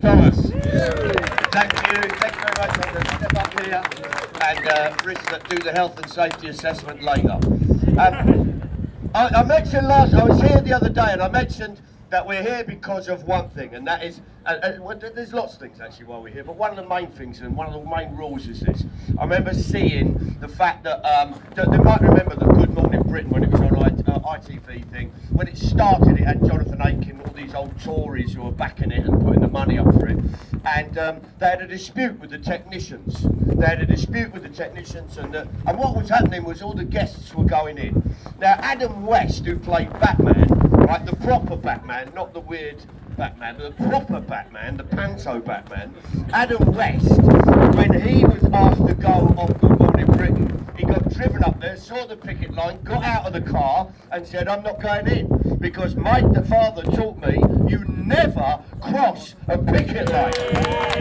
Thomas. Thank you very much. I'm going to step up here and Chris do the health and safety assessment later. I mentioned I was here the other day and I mentioned that we're here because of one thing, and that is, well, there's lots of things actually why we're here, but one of the main things and one of the main rules is this. I remember seeing the fact that, they might remember the Good Morning Britain when it was on ITV thing. When it started, it had Jonathan Aiken, all these old Tories who were backing it and putting the money up for it. And they had a dispute with the technicians. They had a dispute with the technicians, and what was happening was all the guests were going in. Now, Adam West, who played Batman, right, the proper Batman, not the weird Batman, the proper Batman, the panto Batman, Adam West, when he was asked to go on Good Morning Britain, he got driven up there, saw the picket line, got out of the car and said, I'm not going in, because Mike the father taught me you never cross a picket line. You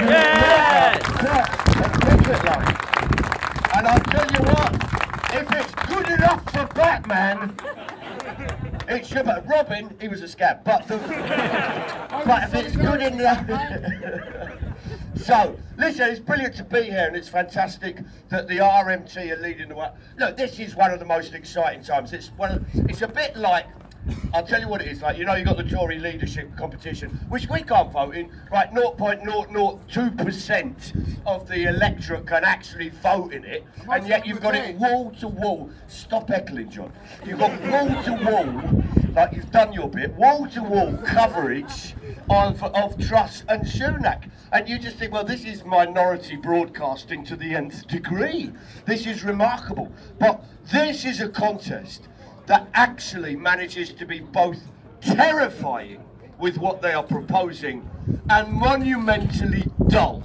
never cross a picket line. And I'll tell you what, if it's good enough for Batman, it should be. Robin, he was a scab, but if it's good enough. So, listen, it's brilliant to be here, and it's fantastic that the RMT are leading the way. Look, this is one of the most exciting times. It's a bit like, I'll tell you what it is like. You know, you've got the Tory leadership competition, which we can't vote in. Right, 0.002% of the electorate can actually vote in it, and yet you've got it wall to wall. Stop heckling, John. You've got wall to wall, like you've done your bit, wall to wall coverage of Truss and Sunak. And you just think, well, this is minority broadcasting to the nth degree. This is remarkable. But this is a contest that actually manages to be both terrifying with what they are proposing and monumentally dull.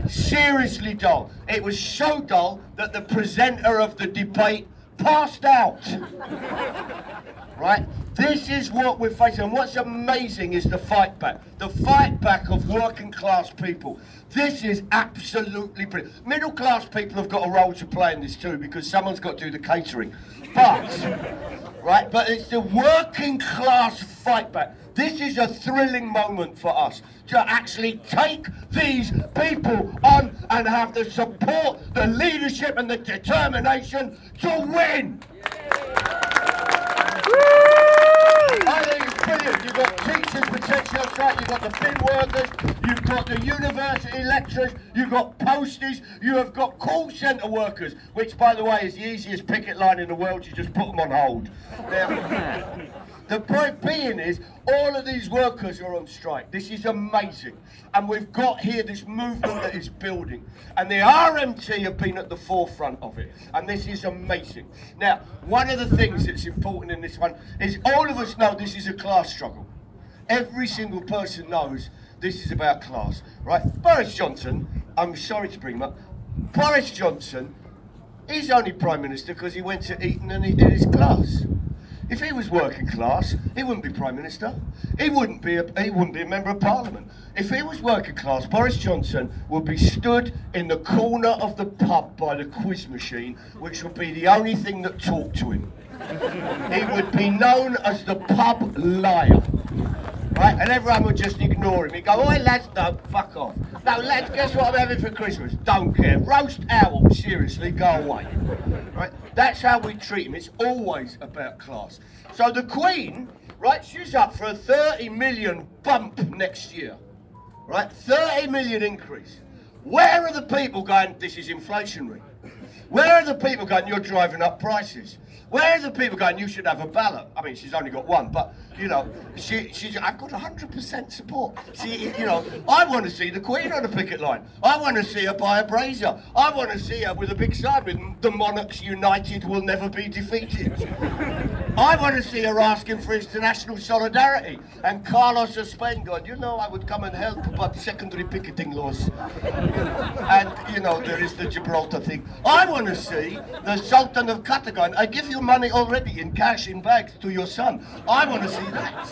Seriously dull. It was so dull that the presenter of the debate passed out. Right? This is what we're facing, and what's amazing is the fight back. The fight back of working class people. This is absolutely brilliant. Middle class people have got a role to play in this too, because someone's got to do the catering. But it's the working class fight back. This is a thrilling moment for us to actually take these people on and have the support, the leadership and the determination to win. I think it's brilliant. You've got teachers potentially on strike, you've got the bin workers, you've got the university lecturers, you've got posties, you have got call centre workers, which by the way is the easiest picket line in the world. You just put them on hold. The point being is, all of these workers are on strike. This is amazing. And we've got here this movement that is building. And the RMT have been at the forefront of it. And this is amazing. Now, one of the things that's important in this one is all of us know this is a class struggle. Every single person knows this is about class, right? Boris Johnson, I'm sorry to bring him up, Boris Johnson, he's only Prime Minister because he went to Eton and he did his class. If he was working class, he wouldn't be Prime Minister. He wouldn't be a Member of Parliament. If he was working class, Boris Johnson would be stood in the corner of the pub by the quiz machine, which would be the only thing that talked to him. He would be known as the pub liar. Right? And everyone would just ignore him. He'd go, oi lads, no, fuck off. No lads, guess what I'm having for Christmas? Don't care. Roast owl, seriously, go away. Right? That's how we treat him. It's always about class. So the Queen, right, she's up for a 30 million bump next year. Right? 30 million increase. Where are the people going, this is inflationary? Where are the people going, you're driving up prices? Where are the people going, you should have a ballot? I mean, she's only got one, but, you know, I've got 100% support. See, you know, I want to see the Queen on the picket line. I want to see her buy a brazier. I want to see her with a big sign with the monarchs united will never be defeated. I want to see her asking for international solidarity. And Carlos Spain going, you know, I would come and help, but secondary picketing laws. And, you know, there is the Gibraltar thing. I want to see the Sultan of Qatar going, I give you money already in cash in bags to your son. I want to see that.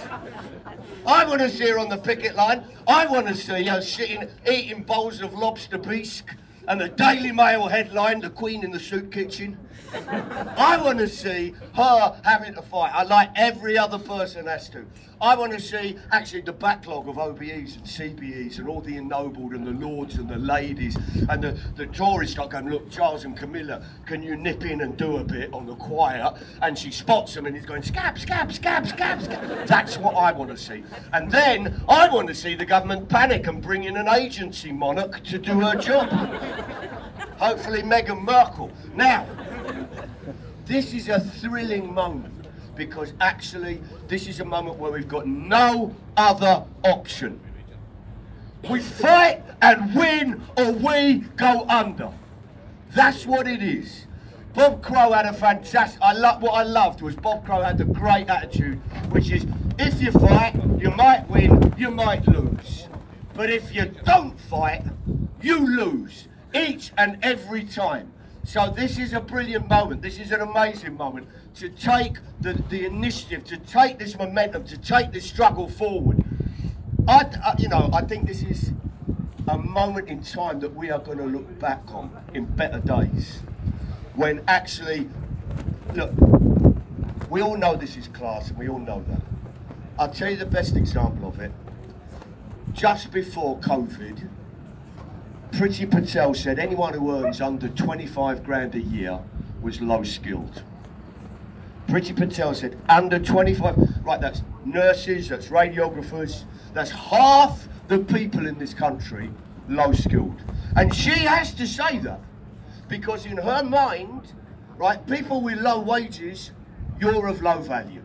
I want to see her on the picket line. I want to see her sitting, eating bowls of lobster bisque and the Daily Mail headline, the Queen in the soup kitchen. I want to see her having to fight, like every other person has to. I want to see actually the backlog of OBEs and CBEs and all the ennobled and the lords and the ladies and the Tories start going, look, Charles and Camilla, can you nip in and do a bit on the quiet? And she spots them and he's going, scab, scab, scab, scab, scab. That's what I want to see. And then I want to see the government panic and bring in an agency monarch to do her job. Hopefully Meghan Markle. Now, this is a thrilling moment because actually this is a moment where we've got no other option. We fight and win or we go under. That's what it is. Bob Crow had a fantastic, what I loved was Bob Crow had a great attitude, which is if you fight, you might win, you might lose. But if you don't fight, you lose. Each and every time. So this is a brilliant moment. This is an amazing moment to take the initiative, to take this momentum, to take this struggle forward. I think this is a moment in time that we are going to look back on in better days. When actually, look, we all know this is class and we all know that. I'll tell you the best example of it. Just before COVID, Priti Patel said anyone who earns under 25 grand a year was low skilled. Priti Patel said under 25, right, that's nurses, that's radiographers, that's half the people in this country low skilled. And she has to say that because in her mind, right, people with low wages, you're of low value,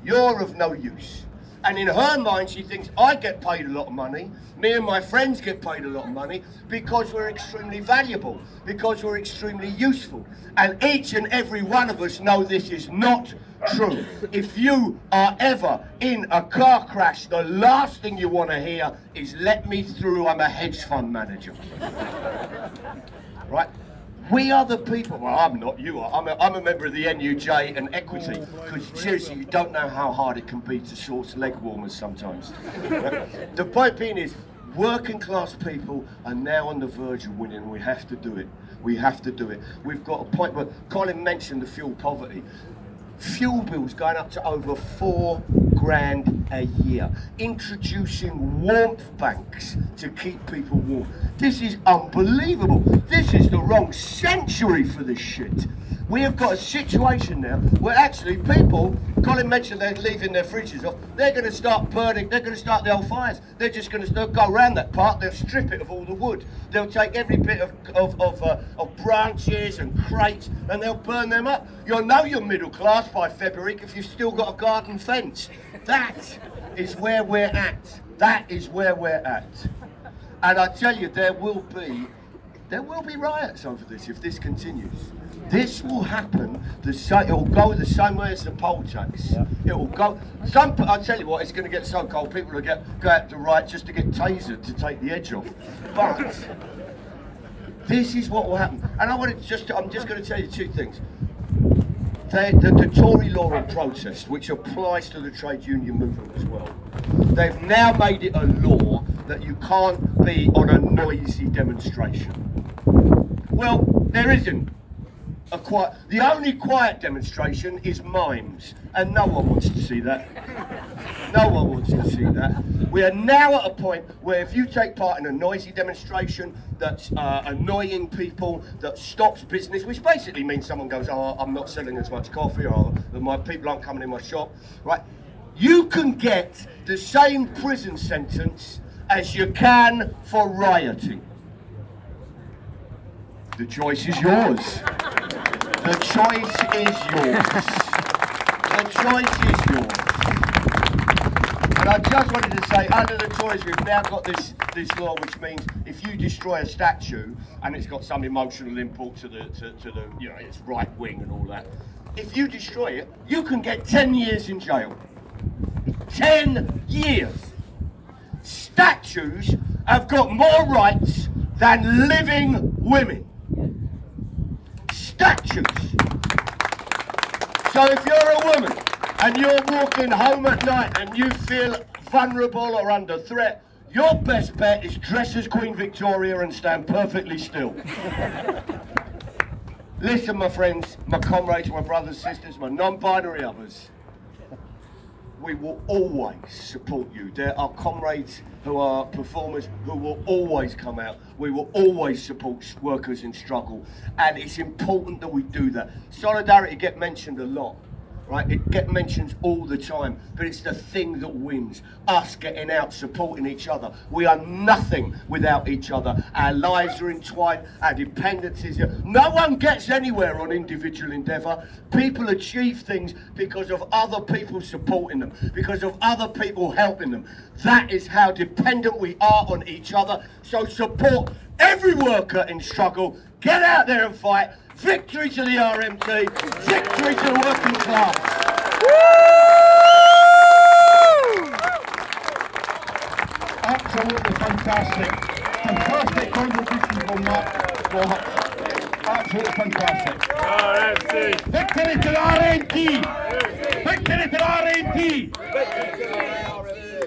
you're of no use. And in her mind, she thinks, I get paid a lot of money, me and my friends get paid a lot of money because we're extremely valuable, because we're extremely useful. And each and every one of us know this is not true. If you are ever in a car crash, the last thing you want to hear is, let me through, I'm a hedge fund manager. Right? We are the people, well I'm not, you are, I'm a member of the NUJ and Equity, because seriously you don't know how hard it can be to source leg warmers sometimes. The point being is, working class people are now on the verge of winning. We have to do it, we have to do it. We've got a point where, Colin mentioned the fuel poverty. Fuel bills going up to over £4 grand a year. Introducing warmth banks to keep people warm. This is unbelievable. This is the wrong century for this shit. We have got a situation now where actually people, Colin mentioned they're leaving their fridges off, they're going to start burning, they're going to start the old fires. They're just going to go around that part, they'll strip it of all the wood. They'll take every bit of branches and crates and they'll burn them up. You'll know you're middle class by February if you've still got a garden fence. That is where we're at. That is where we're at. And I tell you, there will be riots over this if this continues. This will happen, it will go the same way as the poll tax. Yeah. It will go, I'll tell you what, it's going to get so cold, people will go out to riot just to get tasered to take the edge off. But this is what will happen. And I'm just going to tell you two things. The Tory law on protest, which applies to the trade union movement as well, they've now made it a law that you can't be on a noisy demonstration. Well, there isn't. The only quiet demonstration is mimes, and no one wants to see that. No one wants to see that. We are now at a point where if you take part in a noisy demonstration that's annoying people, that stops business, which basically means someone goes, oh, I'm not selling as much coffee, or my people aren't coming in my shop, right? You can get the same prison sentence as you can for rioting. The choice is yours. The choice is yours. The choice is yours. And I just wanted to say, under the Tories, we've now got this law, which means if you destroy a statue and it's got some emotional import to the you know, it's right wing and all that, if you destroy it, you can get 10 years in jail. 10 years. Statues have got more rights than living women. Statues. So if you're a woman and you're walking home at night and you feel vulnerable or under threat, your best bet is dress as Queen Victoria and stand perfectly still. Listen, my friends, my comrades, my brothers, sisters, my non-binary others. we will always support you. There are comrades who are performers who will always come out. We will always support workers in struggle, and it's important that we do that. Solidarity gets mentioned a lot, right? It gets mentioned all the time, but it's the thing that wins. Us getting out, supporting each other. We are nothing without each other. Our lives are entwined, our dependencies. No one gets anywhere on individual endeavour. People achieve things because of other people supporting them, because of other people helping them. That is how dependent we are on each other. So support every worker in struggle. Get out there and fight. Victory to the RMT, victory to the working class. Absolutely fantastic. Fantastic contribution from Mark. Absolutely fantastic. RMT. Victory to the RMT. Victory to the RMT.